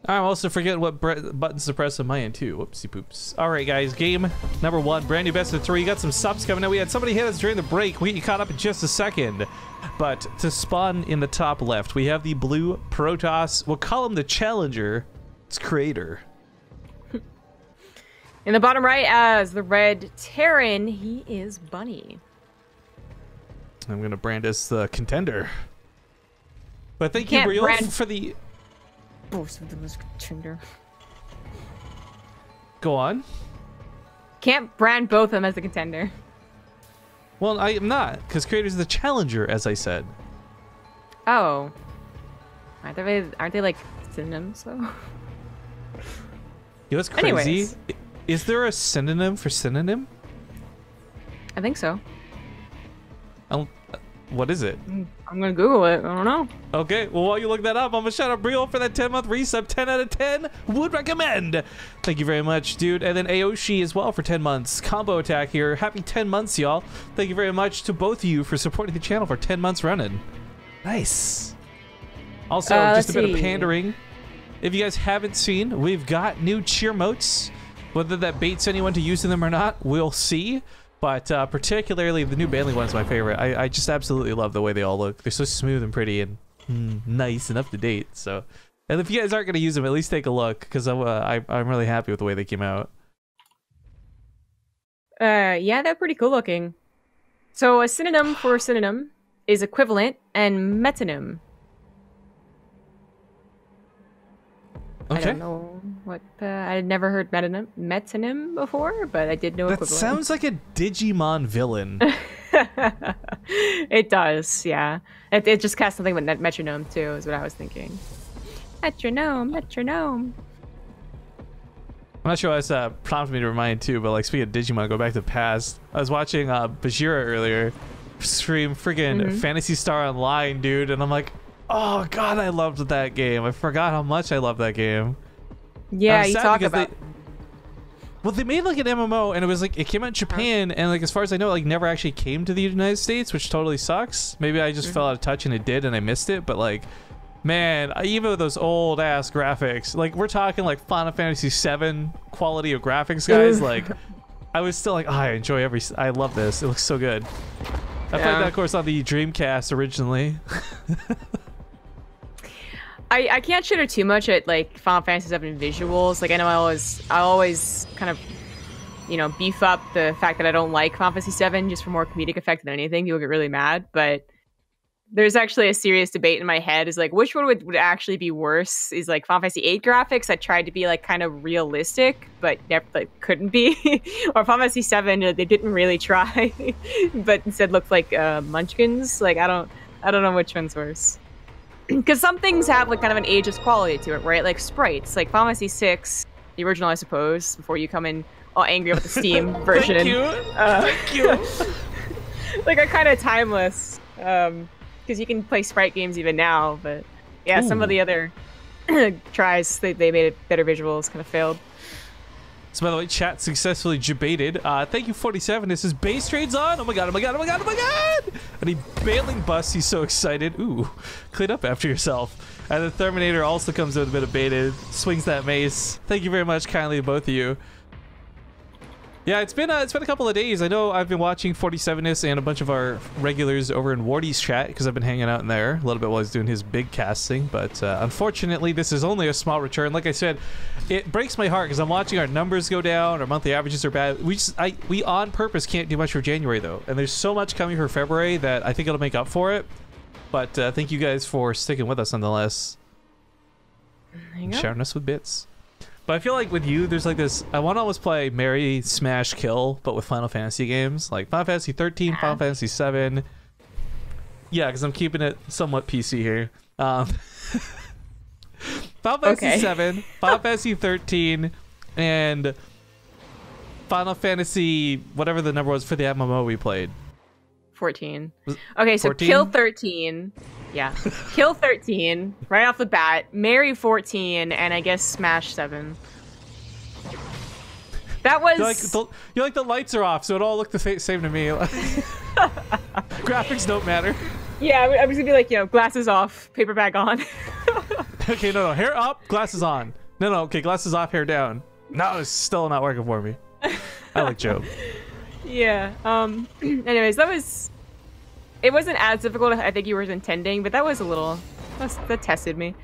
I'm also forgetting what buttons to press on my end too. Whoopsie poops. All right, guys. Game number 1, brand new best of 3. Got some subs coming out. We had somebody hit us during the break. We caught up in just a second. But to spawn in the top left, we have the blue Protoss. We'll call him the Challenger. It's Creator. In the bottom right, as the red Terran, he is Bunny. I'm gonna brand as the Contender. But thank you, Real, for the. Both of them is Contender. Go on. Can't brand both of them as the Contender. Well, I am not, because Creator's the Challenger, as I said. Oh. Aren't they like synonyms, though? You know what's crazy? Anyways. Is there a synonym for synonym? I think so. What is it? I'm gonna Google it. I don't know. Okay, well, while you look that up, I'm gonna shout out Briel for that 10-month resub. 10 out of 10. Would recommend. Thank you very much, dude. And then Aoshi as well for 10 months. Combo attack here. Happy 10 months, y'all. Thank you very much to both of you for supporting the channel for 10 months running. Nice. Also, just a bit of pandering. If you guys haven't seen, we've got new cheer motes. Whether that baits anyone to using them or not, we'll see. But particularly the new Bailey one is my favorite. I just absolutely love the way they all look. They're so smooth and pretty and nice and up to date. So, and if you guys aren't going to use them, at least take a look, because I'm really happy with the way they came out. Yeah, they're pretty cool looking. So a synonym for synonym is equivalent and metonym. Okay. I don't know what I had never heard metonym before, but I did know equivalent. That sounds like a Digimon villain. It does, yeah. It just casts something with metronome too, is what I was thinking. Metronome. I'm not sure why that's prompted me to remind too, but like speaking of Digimon, go back to the past. I was watching Bajira earlier stream freaking Phantasy Star Online, dude, and I'm like, oh god, I loved that game. I forgot how much I loved that game. Yeah, you talk about. Well, they made like an MMO, and it was like it came out in Japan, and like as far as I know, like never actually came to the United States, which totally sucks. Maybe I just fell out of touch and it did, and I missed it. But like, man, even with those old ass graphics, like we're talking like Final Fantasy VII quality of graphics, guys. Like, I was still like, oh, I enjoy I love this. It looks so good. I played that, of course, on the Dreamcast originally. I can't shit her too much at like Final Fantasy VII visuals. Like I know I always kind of, you know, beef up the fact that I don't like Final Fantasy VII just for more comedic effect than anything. People get really mad, but there's actually a serious debate in my head is like which one would actually be worse? Is like Final Fantasy VIII graphics that tried to be like kind of realistic but never like couldn't be, or Final Fantasy VII they didn't really try but instead looked like munchkins. Like I don't know which one's worse. Because some things have like kind of an ageless quality to it, right? Like sprites, like Final Fantasy VI, the original, I suppose. Before you come in all angry about the Steam version. Thank you. Thank you. Like are kind of timeless, because you can play sprite games even now. But yeah, some of the other tries they made it better visuals kind of failed. So by the way, chat successfully debated. Thank you, 47. This is Base Trades on. Oh my god, oh my god, oh my god, oh my god! And he bailing busts, he's so excited. Ooh, clean up after yourself. And the Terminator also comes with a bit of baited, swings that mace. Thank you very much kindly to both of you. Yeah, it's been a couple of days. I know I've been watching 47ness and a bunch of our regulars over in Wardy's chat because I've been hanging out in there a little bit while he's doing his big casting. But unfortunately, this is only a small return. Like I said, it breaks my heart because I'm watching our numbers go down. Our monthly averages are bad. We on purpose can't do much for January though, and there's so much coming for February that I think it'll make up for it. But thank you guys for sticking with us nonetheless. Sharing us with bits. But I feel like with you, there's like this, I want to almost play Marry, Smash, Kill, but with Final Fantasy games. Like Final Fantasy 13, Final Fantasy 7. Yeah, because I'm keeping it somewhat PC here. Final Fantasy 7, Final Fantasy 13, and Final Fantasy, whatever the number was for the MMO we played. 14. Okay, so 14? Kill 13. Yeah. Kill 13, right off the bat. Marry 14, and I guess Smash 7. That was... You're like the lights are off, so it all looked the same to me. Graphics don't matter. Yeah, I was gonna be like, you know, glasses off, paper bag on. Okay, no, hair up, glasses on. No, okay, glasses off, hair down. No, it's still not working for me. I like Joe. Yeah. Anyways, it wasn't as difficult as I think you were intending, but that was a little, that tested me.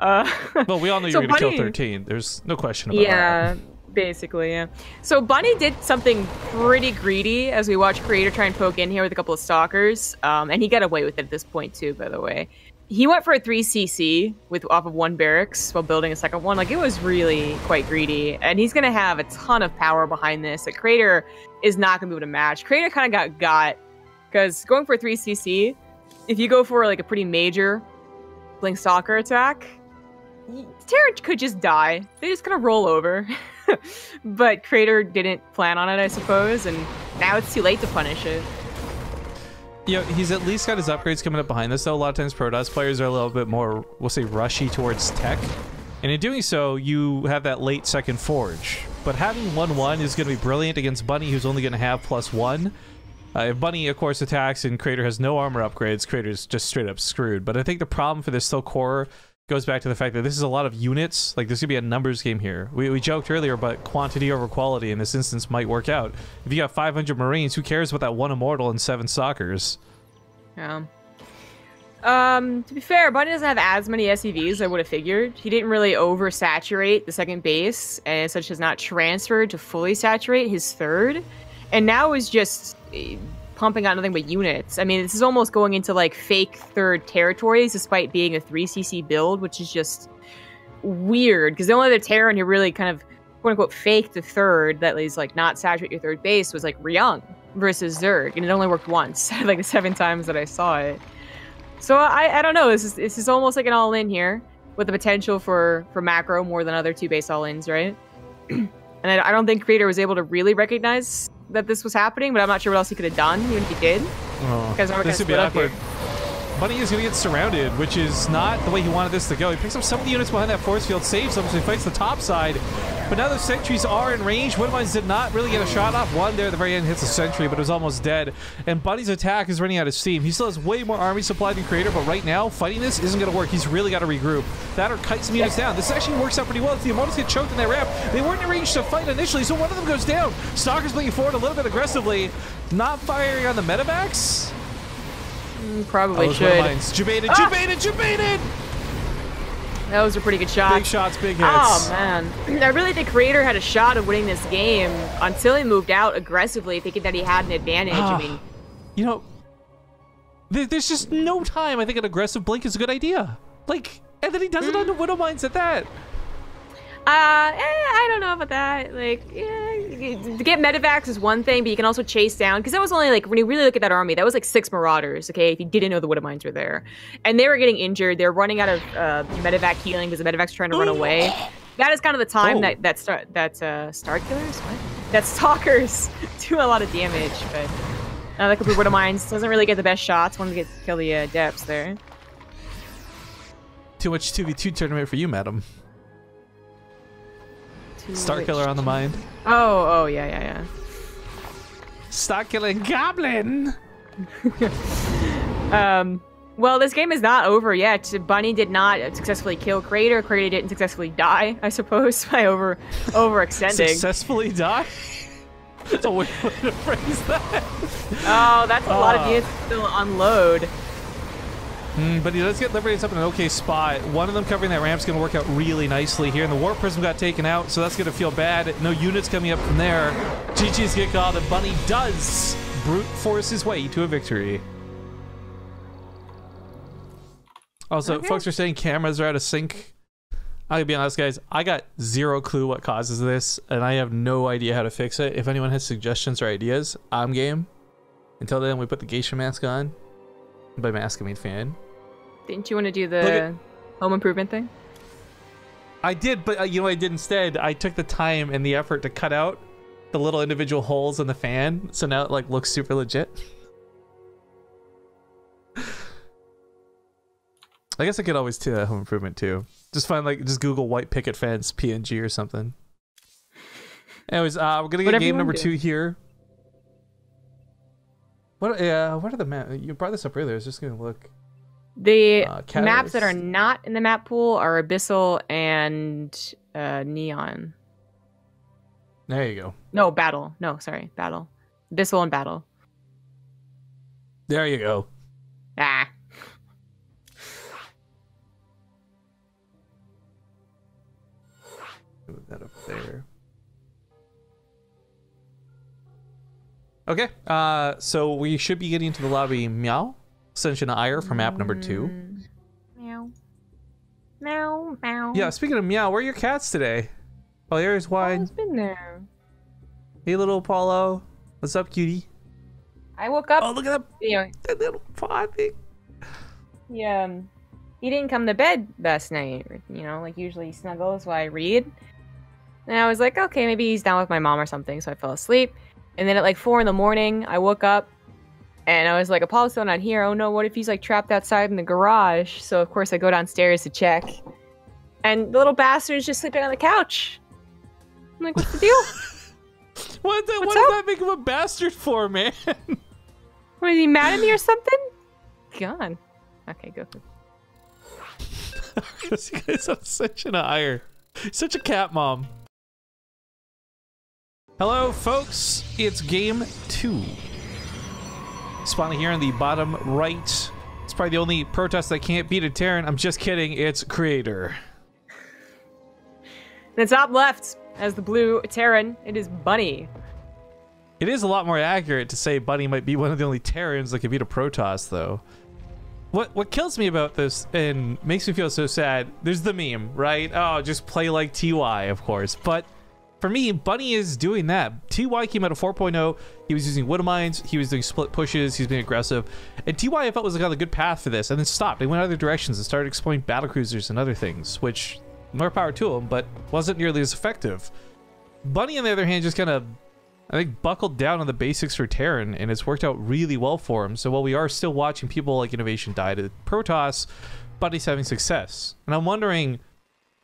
Well, we all know so you're gonna kill 13. There's no question about that. Yeah, basically, yeah. So Bunny did something pretty greedy as we watched Creator try and poke in here with a couple of stalkers, and he got away with it at this point too, by the way. He went for a 3cc off of one barracks while building a second one. Like, it was really quite greedy, and he's gonna have a ton of power behind this that Creator is not gonna be able to match. Creator kind of got because going for a 3cc, if you go for like a pretty major blink stalker attack, Terran could just die. They just kind of roll over. But Creator didn't plan on it, I suppose, and now it's too late to punish it. Yeah, he's at least got his upgrades coming up behind this, though. A lot of times Protoss players are a little bit more, we'll say, rushy towards tech. And in doing so, you have that late second forge. But having 1-1 is going to be brilliant against Bunny, who's only going to have +1. If Bunny, of course, attacks and Creator has no armor upgrades, Creator's just straight up screwed. But I think the problem for this still core goes back to the fact that this is a lot of units. Like, there's gonna be a numbers game here. We joked earlier, but quantity over quality in this instance might work out. If you got 500 Marines, who cares about that 1 Immortal and 7 Stalkers? Yeah. To be fair, Bunny doesn't have as many SCVs as I would have figured. He didn't really oversaturate the second base, and as such has not transferred to fully saturate his third. And now is just pumping out nothing but units. I mean, this is almost going into like fake third territories despite being a 3cc build, which is just weird because the only other Terran who really kind of quote unquote faked the third that is like not saturate your third base was like Ryung versus Zerg, and it only worked once like the 7 times that I saw it. So I don't know, this is almost like an all-in here with the potential for macro more than other 2 base all-ins, right? And I don't think Creator was able to really recognize that this was happening, but I'm not sure what else he could have done, even if he did. Oh, this would be awkward. Bunny is going to get surrounded, which is not the way he wanted this to go. He picks up some of the units behind that force field, saves them, so he fights the top side. But now the sentries are in range. Woodmines did not really get a shot off. One there at the very end hits a sentry, but it was almost dead. And Bunny's attack is running out of steam. He still has way more army supply than Creator, but right now, fighting this isn't going to work. He's really got to regroup. That or kite some units down. This actually works out pretty well. If the Immortals get choked in that ramp, they weren't in range to fight initially, so one of them goes down. Stalker's blinking forward a little bit aggressively, not firing on the medevacs. Probably should. Jebaited, jebaited! Those are pretty good shots. Big shots, big hits. Oh, man. I really think Creator had a shot of winning this game until he moved out aggressively, thinking that he had an advantage. I mean, you know, there's just no time I think an aggressive blink is a good idea. Like, and then he does it on the Widow Mines at that. I don't know about that. Like, to get medevacs is one thing, but you can also chase down, because that was only like, when you really look at that army, that was like 6 Marauders, okay, if you didn't know the Widow Mines were there. And they were getting injured. They were running out of medevac healing because the medevac's trying to run away. That is kind of the time that Star Killers? What? That Stalkers do a lot of damage, but that could be Widow Mines. Doesn't really get the best shots once you kill the depths there. Too much 2v2 tournament for you, madam. Star Killer on the mind. Oh, yeah. Star Killing Goblin! Well, this game is not over yet. Bunny did not successfully kill Creator. Creator didn't successfully die, I suppose, by overextending. Successfully die? That's a weird way to phrase that. Oh, that's a lot of units to still unload. But he does get liberated up in an okay spot. One of them covering that ramp is going to work out really nicely here. And the Warp Prism got taken out, so that's going to feel bad. No units coming up from there. GG's get called, and Bunny does brute force his way to a victory. Also, folks are saying cameras are out of sync. I'm going to be honest, guys. I got zero clue what causes this, and I have no idea how to fix it. If anyone has suggestions or ideas, I'm game. Until then, we put the geisha mask on. By mask, I mean fan. Didn't you want to do the home improvement thing? I did, but you know what I did instead? I took the time and the effort to cut out the little individual holes in the fan, so now it like looks super legit. I guess I could always do that home improvement too. Just find just Google white picket fence PNG or something. Anyways, we're gonna get game number 2 here. What are the map? You brought this up earlier. I was just gonna look. The Catalyst. maps that are not in the map pool are Abyssal and Neon. There you go. No, Battle. No, sorry, Battle. Abyssal and Battle. There you go. Ah. Move that up there. Okay, so we should be getting to the lobby. Meow. Ascension Ire for map number 2. Meow. Meow, meow. Yeah, speaking of meow, where are your cats today? Oh, there's wide. It's been there. Hey, little Apollo. What's up, cutie? I woke up. Oh, look at that little paw thing. Yeah. He didn't come to bed last night. You know, like usually he snuggles while I read. And I was like, okay, maybe he's down with my mom or something. So I fell asleep. And then at like 4 in the morning, I woke up. And I was like, Apollo's still not here. Oh no, what if he's like trapped outside in the garage? So of course I go downstairs to check. And the little bastard is just sleeping on the couch. I'm like, what's the deal? What does that make him a bastard for, man? What, is he mad at me or something? God. Okay, go. Because you guys have such an ire. Such a cat mom. Hello, folks. It's game 2. Spawning here in the bottom right. It's probably the only protest that can't beat a Terran. I'm just kidding. It's Creator. The top left as the blue Terran, it is Bunny. It is a lot more accurate to say Bunny might be one of the only Terrans that can beat a Protoss, though. What kills me about this and makes me feel so sad, there's the meme, right? Oh, just play like TY, of course. But for me, Bunny is doing that. TY came out of 4.0. He was using Widow Mines. He was doing split pushes. He's being aggressive. And TY, I felt, was on a good path for this, and then stopped. They went other directions and started exploring battlecruisers and other things, which, more power to him, but wasn't nearly as effective. Bunny, on the other hand, just kind of, I think, buckled down on the basics for Terran, and it's worked out really well for him. So while we are still watching people like Innovation die to Protoss, Bunny's having success. And I'm wondering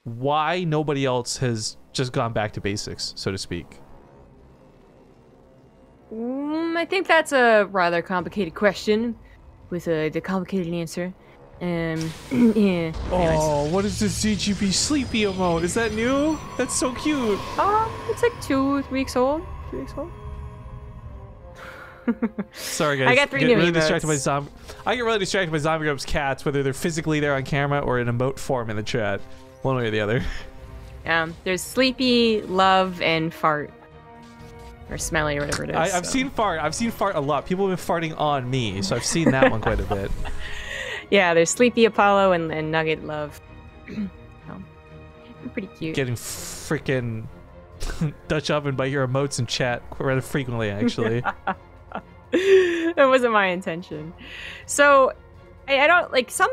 why nobody else has just gone back to basics, so to speak. I think that's a rather complicated question with a complicated answer. Yeah. Oh, what is this CGP Sleepy emote? Is that new? That's so cute. It's like 2 weeks old. 3 weeks old. Sorry, guys. I got 3 new really emotes. distracted by I get really distracted by Zombie Grub's cats, whether they're physically there on camera or in emote form in the chat. One way or the other. There's Sleepy, Love, and Fart. Or Smelly, or whatever it is. I've seen Fart. I've seen Fart a lot. People have been farting on me, so I've seen that one quite a bit. Yeah, there's Sleepy, Apollo, and Nugget, Love. They're pretty cute. Getting freaking Dutch oven by your emotes in chat rather frequently, actually. That wasn't my intention. So, I don't like some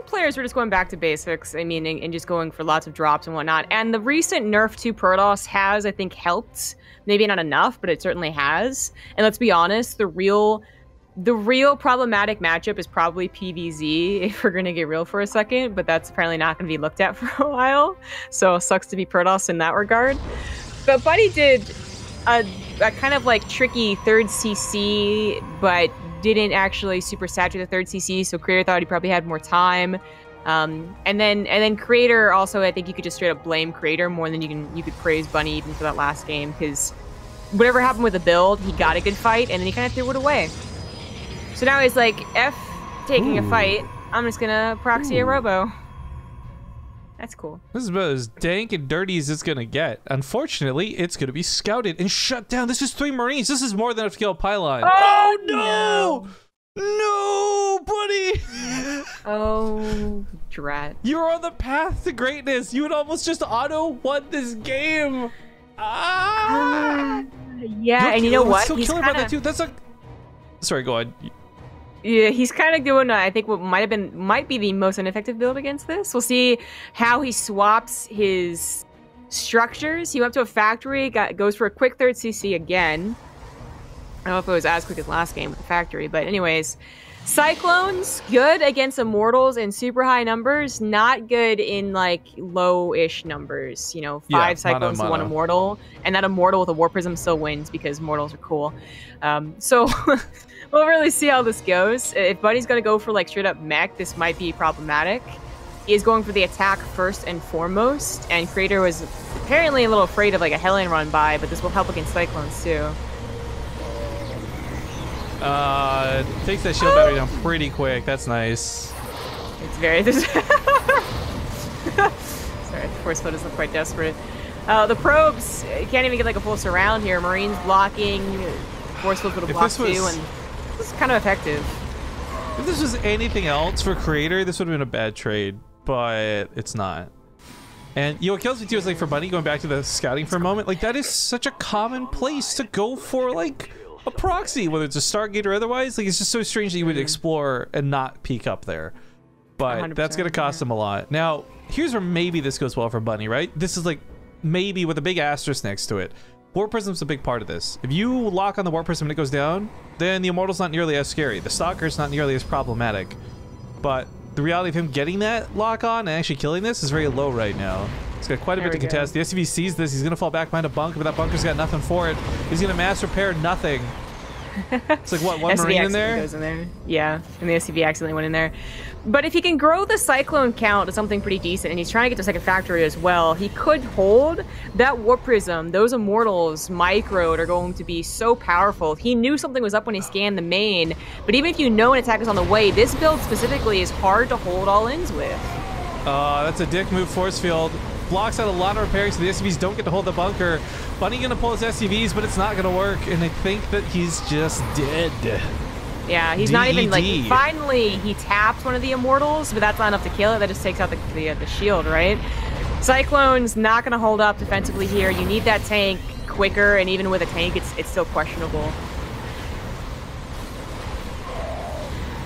players were just going back to basics. I mean, and just going for lots of drops and whatnot. And the recent nerf to Protoss has, I think, helped. Maybe not enough, but it certainly has. And let's be honest, the real problematic matchup is probably PvZ, if we're gonna get real for a second. But that's apparently not gonna be looked at for a while. So sucks to be Protoss in that regard. But Buddy did a kind of like tricky 3rd CC, but didn't actually super saturate the 3rd CC, so Creator thought he probably had more time. And then Creator also, I think you could just straight up blame Creator more than you could praise Bunny even for that last game, because whatever happened with the build, he got a good fight and then he kind of threw it away. So now he's like, F taking a fight, I'm just gonna proxy a robo. That's cool. This is about as dank and dirty as it's gonna get. Unfortunately, it's gonna be scouted and shut down. This is 3 Marines. This is more than enough to kill a pylon. Oh no! No, buddy! Oh, drat. You were on the path to greatness. You had almost just auto-won this game. Yeah, and you know what? He's killer about that too. That's a... Sorry, go on. Yeah, he's kind of doing, I think, what might be the most ineffective build against this. We'll see how he swaps his structures. He went to a factory, goes for a quick 3rd CC again. I don't know if it was as quick as last game with the factory, but anyways. Cyclones, good against Immortals in super high numbers, not good in like low-ish numbers. You know, 5 Cyclones to 1 Immortal, and that Immortal with a War Prism still wins because Immortals are cool. So We'll really see how this goes. If Bunny's gonna go for like straight up mech, this might be problematic. He is going for the attack first and foremost, and Creator was apparently a little afraid of like a Hellion run by, but this will help against Cyclones too. Takes that shield battery down pretty quick. That's nice. It's very... Sorry, the Force Field doesn't look quite desperate. The probes can't even get like a full surround here. Marines blocking, Force Field would have blocked too, and this is kind of effective. If this was anything else for Creator, this would have been a bad trade, but it's not. And you know what kills me too is like for Bunny, going back to the scouting for a moment, like that is such a common place to go for like a proxy, whether it's a Stargate or otherwise. Like it's just so strange that you would explore and not peek up there. But that's gonna cost him a lot. Now, here's where maybe this goes well for Bunny, right? This is like maybe with a big asterisk next to it. Warp Prism's a big part of this. If you lock on the Warp Prism and it goes down, then the Immortal's not nearly as scary. The Stalker's not nearly as problematic. But the reality of him getting that lock on and actually killing this is very low right now. He's got quite a bit to contest. The SCV sees this. He's going to fall back behind a bunker, but that bunker's got nothing for it. He's going to mass repair nothing. It's like, what, one Marine in there? Goes in there? Yeah, and the SCV accidentally went in there. But if he can grow the Cyclone count to something pretty decent, and he's trying to get to second factory as well, he could hold that Warp Prism. Those Immortals microed are going to be so powerful. He knew something was up when he scanned the main, but even if you know an attack is on the way, this build specifically is hard to hold all-ins with. That's a dick move, Force Field. Blocks out a lot of repairs, so the SCVs don't get to hold the bunker. Bunny gonna pull his SCVs, but it's not gonna work, and I think that he's just dead. Yeah, he's not even, like, finally he taps one of the Immortals, but that's not enough to kill it. That just takes out the shield, right? Cyclone's not gonna hold up defensively here. You need that tank quicker, and even with a tank, it's still questionable.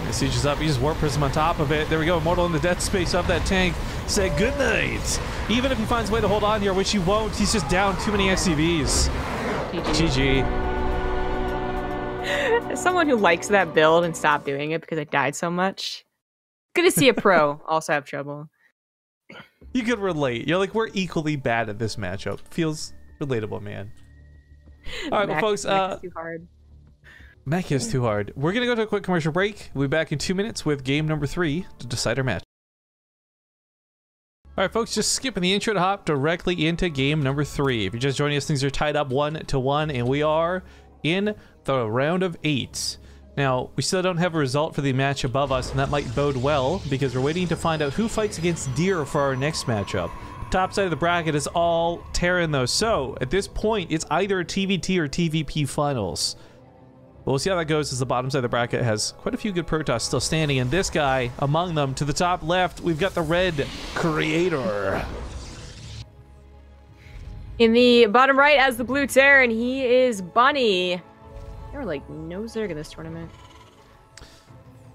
The siege is up. He just Warp Prism on top of it. There we go. Immortal in the death space of that tank. Say goodnight. Even if he finds a way to hold on here, which he won't, he's just down too many SCVs. GG. As someone who likes that build and stopped doing it because I died so much, good to see a pro also have trouble. You could relate. You're like, we're equally bad at this matchup. Feels relatable, man. All right, well, folks. Mech is too hard. Mech is too hard. We're going to go to a quick commercial break. We'll be back in 2 minutes with game number 3 to decide our match. All right, folks, just skipping the intro to hop directly into game number 3. If you're just joining us, things are tied up 1-1, and we are in the round of 8. Now, we still don't have a result for the match above us, and that might bode well, because we're waiting to find out who fights against Deer for our next matchup. Top side of the bracket is all Terran, though, so at this point, it's either TvT or TvP finals. But we'll see how that goes, as the bottom side of the bracket has quite a few good Protoss still standing, and this guy among them. To the top left, we've got the red Creator. In the bottom right as the blue Terran, he is Bunny. There were like no Zerg in this tournament.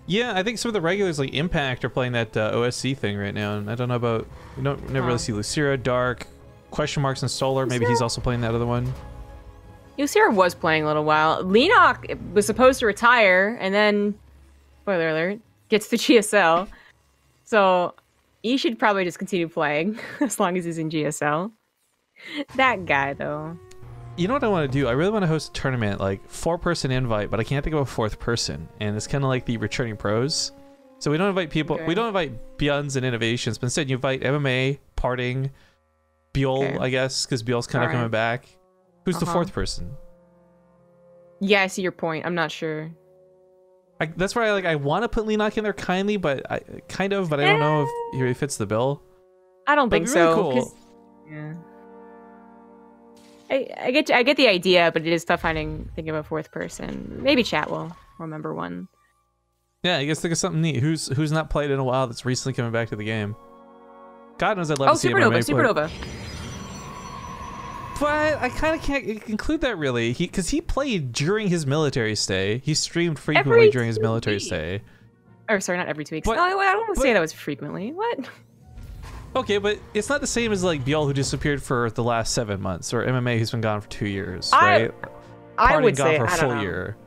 Yeah, I think some of the regulars like Impact are playing that OSC thing right now, and I don't know about, we don't never really see Lucira, Dark, question marks, and Solar. Maybe he's also playing that other one. Lucira was playing a little while. Lenok was supposed to retire, and then, spoiler alert, gets to GSL. So he should probably just continue playing as long as he's in GSL. That guy, though. You know what I want to do? I really want to host a tournament, like 4-person invite, but I can't think of a 4th person, and it's kind of like the returning pros. So we don't invite people, we don't invite Beyonds and Innovations, but instead you invite MMA, Parting, Buell, I guess, because Buell's kind of coming back. Who's the 4th person? Yeah, I see your point. I'm not sure. That's why I want to put Lenok in there kindly, but I don't know if he really fits the bill. I don't think so. Really cool. Yeah. I get the idea, but it is tough thinking of a 4th person. Maybe chat will remember one. Yeah, I guess think of something neat. Who's not played in a while that's recently coming back to the game. God knows I'd love to see Supernova. But I kind of can't include that really, because he played during his military stay. He streamed frequently during his military stay. Or sorry, not every 2 weeks. No, I don't want to say that was frequently. What? Okay, but it's not the same as like Biel, who disappeared for the last 7 months, or MMA, who's been gone for 2 years, right? I would say gone for a full year.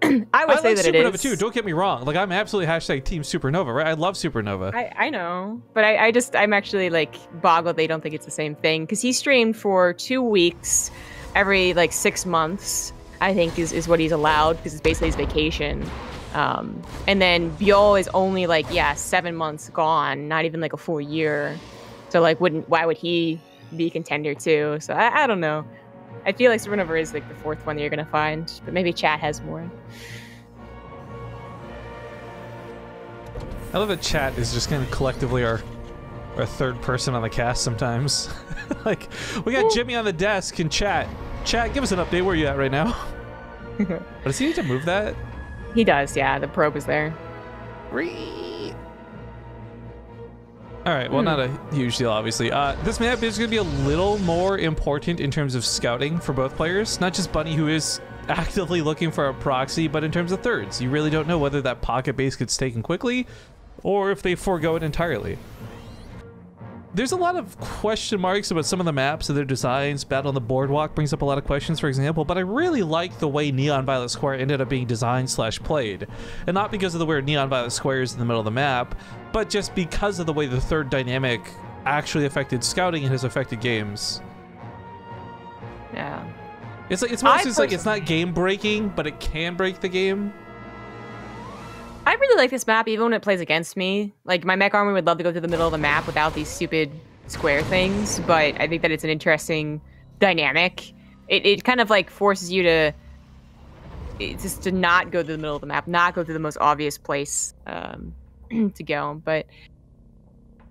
I would say that it is. Supernova too. Don't get me wrong. Like, I'm absolutely hashtag Team Supernova, right? I love Supernova. I know, but I'm actually like boggled they don't think it's the same thing, because he streamed for 2 weeks every like 6 months, I think is what he's allowed because it's basically his vacation. And then Biol is only like 7 months gone, not even like a full year. So like why would he be a contender too? So I don't know. I feel like Servanover is like the fourth one that you're gonna find, but maybe chat has more. I love that chat is just kind of collectively our third person on the cast sometimes. Like, we got Jimmy on the desk and chat. Chat, give us an update. Where are you at right now? But does he need to move that? He does, yeah. The probe is there. Alright, well, not a huge deal, obviously. This map is going to be a little more important in terms of scouting for both players. Not just Bunny, who is actively looking for a proxy, but in terms of thirds. You really don't know whether that pocket base gets taken quickly or if they forego it entirely. There's a lot of question marks about some of the maps and their designs. Battle on the Boardwalk brings up a lot of questions, for example, but I really like the way Neon Violet Square ended up being designed / played. And not because of the way Neon Violet Square is in the middle of the map, but just because of the way the third dynamic actually affected scouting and has affected games. Yeah. It's mostly like it's not game breaking, but it can break the game. I really like this map, even when it plays against me. Like, my mech army would love to go through the middle of the map without these stupid square things, but I think that it's an interesting dynamic. It kind of, like, forces you to not go to the middle of the map, not go to the most obvious place to go. But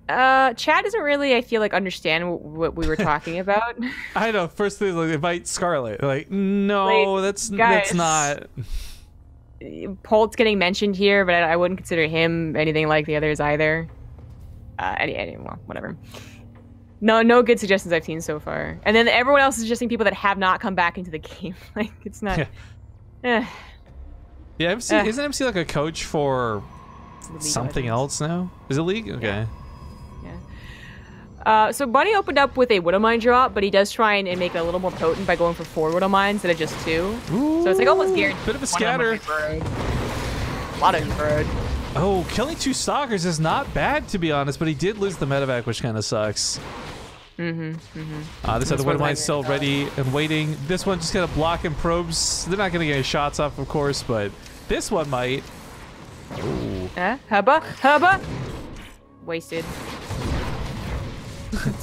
chat doesn't really, I feel like, understand what we were talking about. I know. First thing, like, invite Scarlet. Like, no, like, that's not... Polt's getting mentioned here, but I wouldn't consider him anything like the others either. Well, whatever. No good suggestions I've seen so far. And then everyone else is suggesting people that have not come back into the game. Like, it's not... Yeah, isn't MC like a coach for something else now? Is it League? Okay. Yeah. So Bunny opened up with a Widow Mine drop, but he does try and make it a little more potent by going for 4 Widow Mines instead of just 2. Ooh, so it's like almost guaranteed. Bit of a scatter. A lot of bird. Oh, killing 2 Stalkers is not bad, to be honest, but he did lose the medevac, which kind of sucks. This other Widow Mine's still ready and waiting. This one just kind of blocking probes. They're not going to get any shots off, of course, but this one might. Ooh. Hubba. Wasted.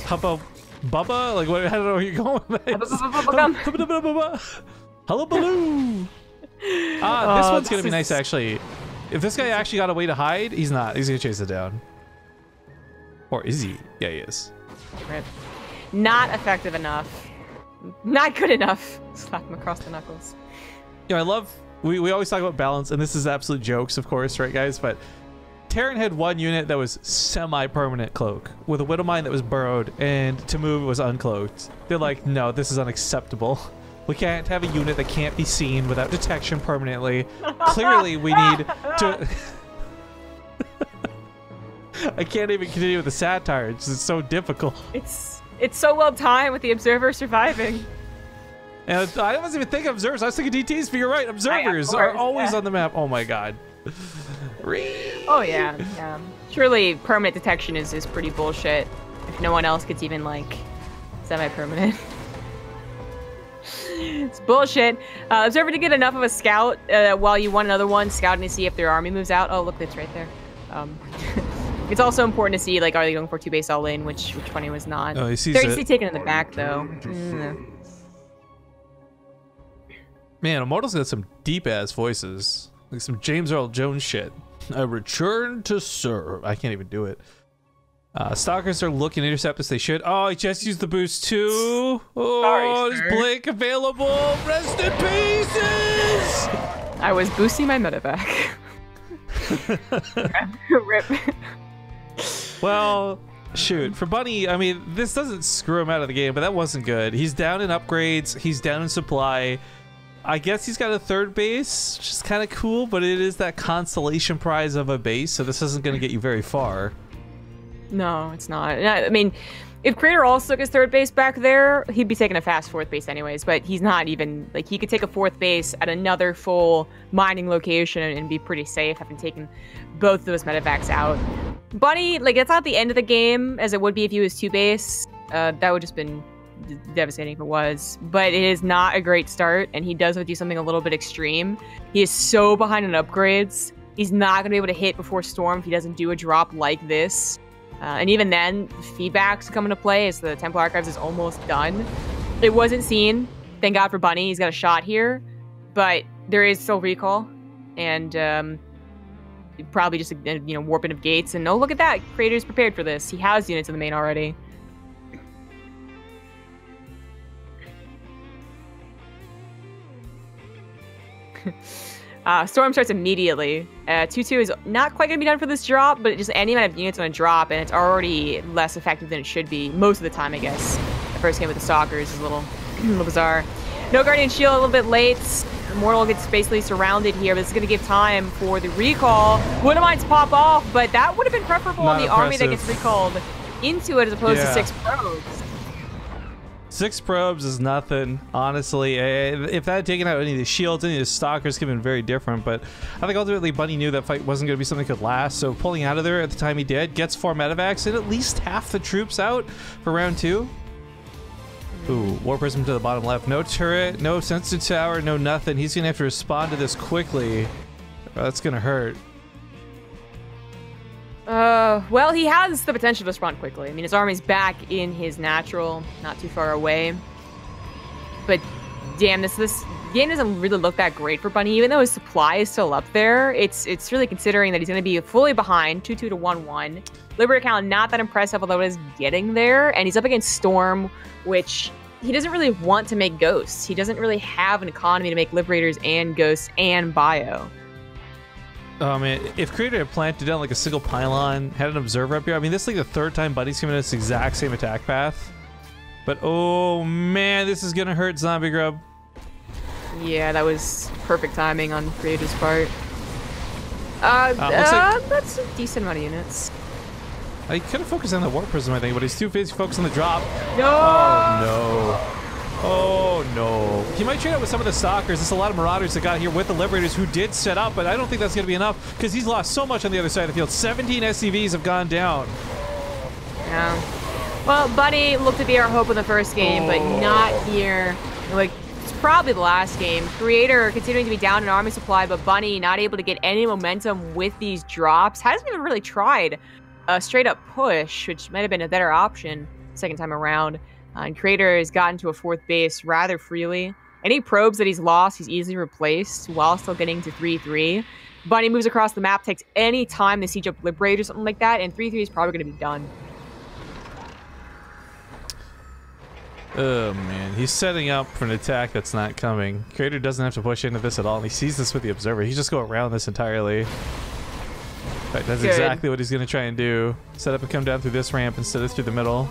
Hubba Bubba? Like, what? I don't know where you're going with this. Hello, Baloo. This one's going to be nice, actually. If this guy actually got a way to hide, he's not. He's going to chase it down. Or is he? Yeah, he is. Rip. Not effective enough. Not good enough. Slap him across the knuckles. You know, I love... We always talk about balance, and this is absolute jokes, of course, right, guys? But Terran had one unit that was semi-permanent cloak with a Widow Mine that was burrowed, and to move it was uncloaked. They're like, no, this is unacceptable. We can't have a unit that can't be seen without detection permanently. Clearly, we need to... I can't even continue with the satire. It's just so difficult. It's so well timed with the observer surviving. And I wasn't even thinking observers. I was thinking DTs, but you're right. Observers are always on the map. Oh my god. Oh yeah. Surely permanent detection is pretty bullshit. If no one else gets even like semi-permanent. It's bullshit. Observer to get enough of a scout while you want another one, scouting to see if their army moves out. Oh look, it's right there. It's also important to see, like, are they going for 2 base all in, which Bunny was not. Oh, he sees They're it. usually taken in the back though. Man, Immortal's got some deep-ass voices. Like some James Earl Jones shit. I return to serve. I can't even do it. Stalkers are looking to intercept as they should. Oh, I just used the boost too. Oh, there's Blake available. Rest in pieces! I was boosting my medevac. Rip. Well, shoot. For Bunny, I mean, this doesn't screw him out of the game, but that wasn't good. He's down in upgrades. He's down in supply. I guess he's got a 3rd base, which is kind of cool, but it is that consolation prize of a base, so this isn't going to get you very far. No, it's not. I mean, if Creator also took his 3rd base back there, he'd be taking a fast 4th base anyways, but he's not even, like, he could take a 4th base at another full mining location and be pretty safe, having taken both of those medevacs out. Bunny, like, it's not the end of the game, as it would be if he was 2 base. That would just been devastating if it was. But it is not a great start, and he does have to do something a little bit extreme. He is so behind on upgrades. He's not going to be able to hit before Storm if he doesn't do a drop like this. And even then, feedback's come into play as the Templar Archives is almost done. It wasn't seen. Thank God for Bunny. He's got a shot here. But there is still recall. And probably just a warping of gates. And oh, look at that. Creator's prepared for this. He has units in the main already. Storm starts immediately. 2-2 is not quite going to be done for this drop, but just any amount of units on a drop, and it's already less effective than it should be most of the time, I guess. The first game with the Stalkers is a little bizarre. No Guardian Shield, a little bit late. Immortal gets basically surrounded here, but this is going to give time for the recall. Wouldn't mind to pop off, but that would have been preferable on the army that gets recalled into it as opposed to 6 probes. 6 probes is nothing, honestly. If that had taken out any of the shields, any of the stalkers could have been very different, but I think ultimately Bunny knew that fight wasn't going to be something that could last, so pulling out of there at the time he did, gets 4 medevacs and at least half the troops out for round 2. Ooh, War Prism to the bottom left. No turret, no sensitive tower, no nothing. He's going to have to respond to this quickly. Oh, that's going to hurt. Well, he has the potential to respond quickly. I mean, his army's back in his natural, not too far away. But, damn, this game doesn't really look that great for Bunny. Even though his supply is still up there, it's really considering that he's going to be fully behind, 2-2 to 1-1. Liberator count, not that impressive, although it is getting there. And he's up against Storm, which he doesn't really want to make Ghosts. He doesn't really have an economy to make Liberators and Ghosts and Bio. Oh man, if Creator had planted down like a single pylon, had an observer up here, I mean this is like the 3rd time Buddy's coming in this exact same attack path. But oh man, this is gonna hurt Zombie Grub. Yeah, that was perfect timing on Creator's part. That's a decent amount of units. I could have focused on the Warp Prism, I think, but he's too busy focusing on the drop. No! Oh no. Oh no. He might trade out with some of the Stalkers. There's a lot of Marauders that got here with the Liberators who did set up, but I don't think that's going to be enough because he's lost so much on the other side of the field. 17 SCVs have gone down. Yeah. Well, Bunny looked to be our hope in the first game, but not here. Like, it's probably the last game. Creator continuing to be down in army supply, but Bunny not able to get any momentum with these drops. Hasn't even really tried a straight-up push, which might have been a better option second time around. And Creator has gotten to a 4th base rather freely. Any probes that he's lost, he's easily replaced while still getting to 3-3. Bunny moves across the map, takes any time to siege up Liberate or something like that, and 3-3 is probably going to be done. Oh man, he's setting up for an attack that's not coming. Creator doesn't have to push into this at all, and he sees this with the Observer. He's just go around this entirely. Right, that's exactly what he's going to try and do. Set up and come down through this ramp instead of through the middle.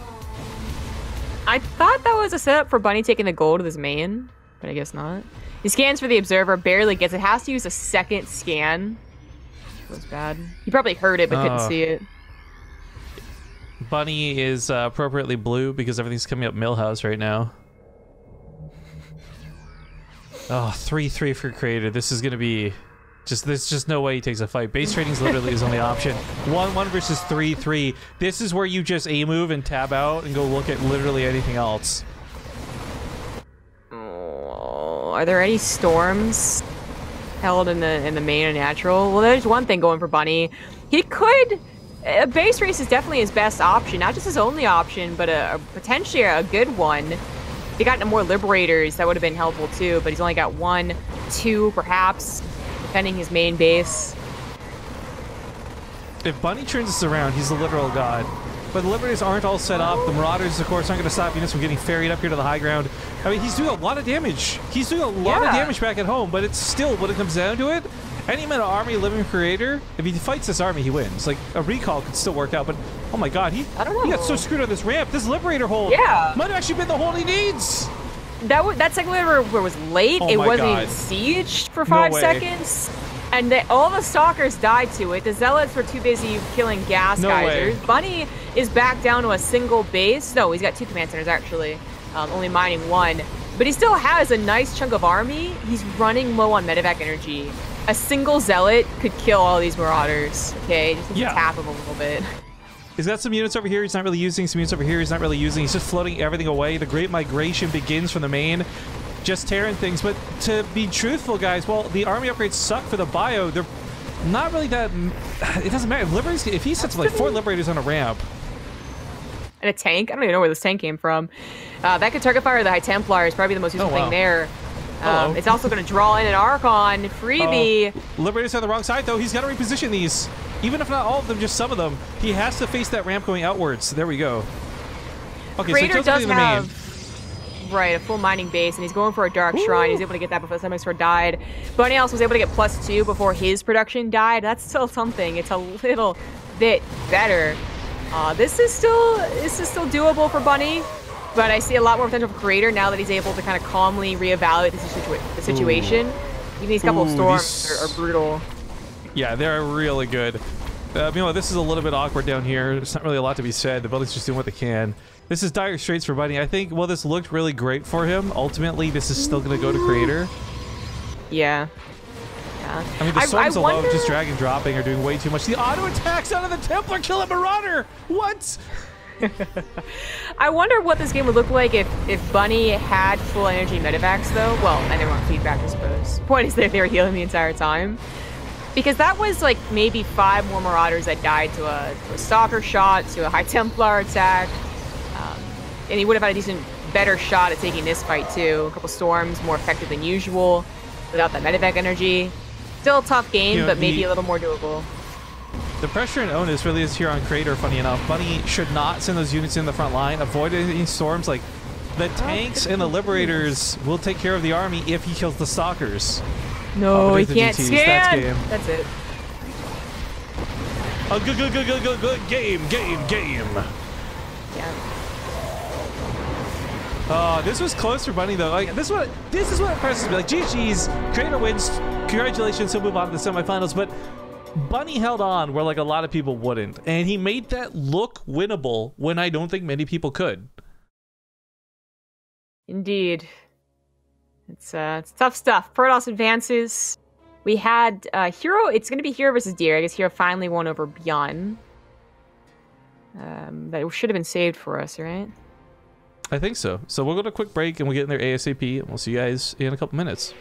I thought that was a setup for Bunny taking the gold with his main, but I guess not. He scans for the Observer, barely gets it. Has to use a 2nd scan. That was bad. He probably heard it, but couldn't see it. Bunny is appropriately blue because everything's coming up Millhouse right now. Oh, 3-3 for Creator. This is going to be... there's just no way he takes a fight. Base trading is literally his only option. 1-1 versus 3-3. This is where you just A-move and tab out and go look at literally anything else. Oh, are there any storms held in the main and natural? Well, there's one thing going for Bunny. He could... A base race is definitely his best option. Not just his only option, but potentially a good one. If he got more Liberators, that would have been helpful too, but he's only got 1, 2, perhaps. Defending his main base. If Bunny turns this around, he's a literal god. But the Liberators aren't all set up. The Marauders, of course, aren't going to stop units from getting ferried up here to the high ground. I mean, he's doing a lot of damage. He's doing a lot of damage back at home, but it's still, when it comes down to it, any amount of army living Creator, if he fights this army, he wins. Like, a recall could still work out, but oh my god, he got so screwed on this ramp. This Liberator hold might have actually been the hold he needs. That second Liberator was late. It wasn't even sieged for 5 seconds. And all the Stalkers died to it. The Zealots were too busy killing gas geysers. Bunny is back down to a single base. No, he's got 2 command centers, actually. Only mining 1. But he still has a nice chunk of army. He's running low on medevac energy. A single Zealot could kill all these Marauders, okay? Just tap him a little bit. He's got some units over here he's not really using, some units over here he's not really using. He's just floating everything away. The Great Migration begins from the main, just tearing things. But to be truthful, guys, well, the army upgrades suck for the bio. They're not really that... It doesn't matter. If he sets like 4 Liberators on a ramp... And a tank? I don't even know where this tank came from. That could target fire the High Templar is probably the most useful thing there. It's also going to draw in an Archon. Freebie. Liberators on the wrong side, though. He's got to reposition these. Even if not all of them, just some of them. He has to face that ramp going outwards. There we go. Okay, Crater so does the have... main. Right, a full mining base, and he's going for a Dark Shrine. He's able to get that before the Semi-Sword died. Bunny also was able to get +2 before his production died. That's still something. It's a little bit better. This is still doable for Bunny, but I see a lot more potential for Crater now that he's able to kind of calmly reevaluate the situation. Even these couple of storms are brutal. Yeah, they're really good. Meanwhile, this is a little bit awkward down here. There's not really a lot to be said. The Bunny's just doing what they can. This is dire straits for Bunny. I think, well, this looked really great for him. Ultimately, this is still going to go to Crater. Yeah. I mean, the storms alone, just drag and dropping, are doing way too much. The auto attacks out of the Templar kill a Marauder! What? I wonder what this game would look like if Bunny had full energy medevacs, though. Well, and they weren't feedback, I suppose. Point is that they were healing the entire time. Because that was like maybe 5 more Marauders that died to a Stalker shot, to a High Templar attack. And he would have had a decent, better shot at taking this fight, too. A couple storms, more effective than usual, without that medevac energy. Still a tough game, but maybe a little more doable. The pressure and onus really is here on Crater, funny enough. Bunny should not send those units in the front line. Avoid any storms. Like, the tanks and the Liberators will take care of the army if he kills the Stalkers. No, he can't scan! That's it. A good game. Yeah. This was close for Bunny, though. Like, this is what impresses me. Like, GG's, Crater wins. Congratulations, he'll move on to the semifinals. But Bunny held on where like a lot of people wouldn't, and he made that look winnable when I don't think many people could. Indeed, it's tough stuff. Protoss advances. We had Hero. It's going to be Hero versus Deer. I guess Hero finally won over Beyond. That should have been saved for us, right? I think so. So we'll go to a quick break and we'll get in there ASAP, and we'll see you guys in a couple minutes.